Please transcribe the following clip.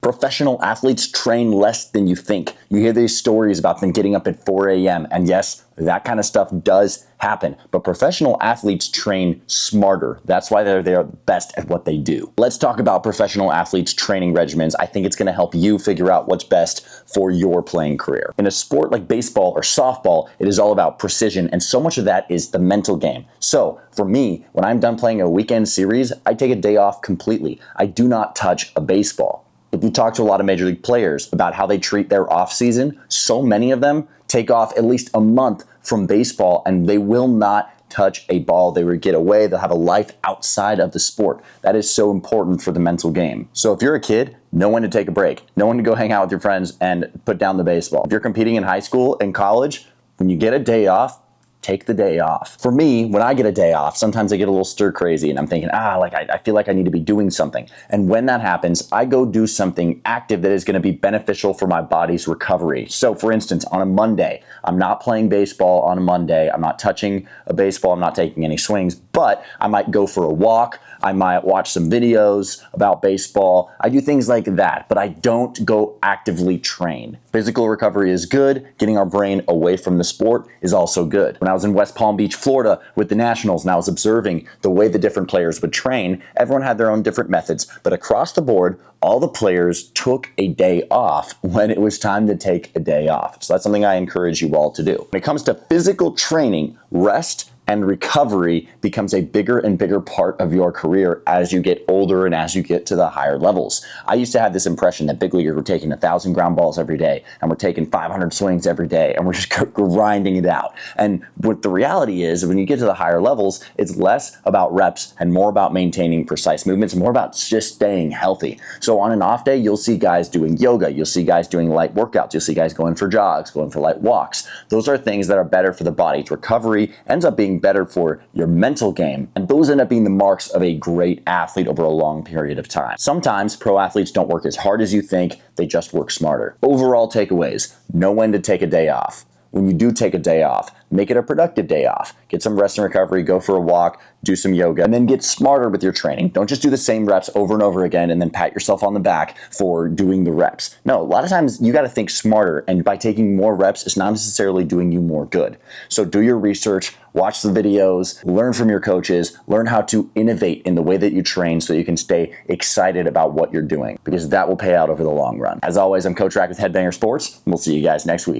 Professional athletes train less than you think. You hear these stories about them getting up at 4 a.m. and yes, that kind of stuff does happen. But professional athletes train smarter. That's why they're best at what they do. Let's talk about professional athletes' training regimens. I think it's going to help you figure out what's best for your playing career. In a sport like baseball or softball, it is all about precision, and so much of that is the mental game. So for me, when I'm done playing a weekend series, I take a day off completely. I do not touch a baseball. If you talk to a lot of major league players about how they treat their off season, so many of them take off at least a month from baseball and they will not touch a ball. They will get away. They'll have a life outside of the sport. That is so important for the mental game. So if you're a kid, know when to take a break. Know when to go hang out with your friends and put down the baseball. If you're competing in high school and college, when you get a day off, take the day off. For me, when I get a day off, sometimes I get a little stir crazy and I'm thinking, I feel like I need to be doing something. And when that happens, I go do something active that is going to be beneficial for my body's recovery. So for instance, on a Monday, I'm not playing baseball on a Monday. I'm not touching a baseball. I'm not taking any swings, but I might go for a walk. I might watch some videos about baseball. I do things like that, but I don't go actively train. Physical recovery is good. Getting our brain away from the sport is also good. When I was in West Palm Beach, Florida with the Nationals and I was observing the way the different players would train, everyone had their own different methods, but across the board, all the players took a day off when it was time to take a day off. So that's something I encourage you all to do. When it comes to physical training, rest and recovery becomes a bigger and bigger part of your career as you get older and as you get to the higher levels. I used to have this impression that big leaguers were taking 1,000 ground balls every day and we're taking 500 swings every day and we're just grinding it out. And what the reality is, when you get to the higher levels, it's less about reps and more about maintaining precise movements and more about just staying healthy. So on an off day, you'll see guys doing yoga, you'll see guys doing light workouts, you'll see guys going for jogs, going for light walks. Those are things that are better for the body's recovery, ends up being better for your mental game, and those end up being the marks of a great athlete over a long period of time. Sometimes pro athletes don't work as hard as you think, they just work smarter. Overall takeaways: know when to take a day off. When you do take a day off, make it a productive day off. Get some rest and recovery, go for a walk, do some yoga, and then get smarter with your training. Don't just do the same reps over and over again and then pat yourself on the back for doing the reps. No, a lot of times you got to think smarter, and by taking more reps, it's not necessarily doing you more good. So do your research, watch the videos, learn from your coaches, learn how to innovate in the way that you train so you can stay excited about what you're doing, because that will pay out over the long run. As always, I'm Coach RAC with Headbanger Sports, and we'll see you guys next week.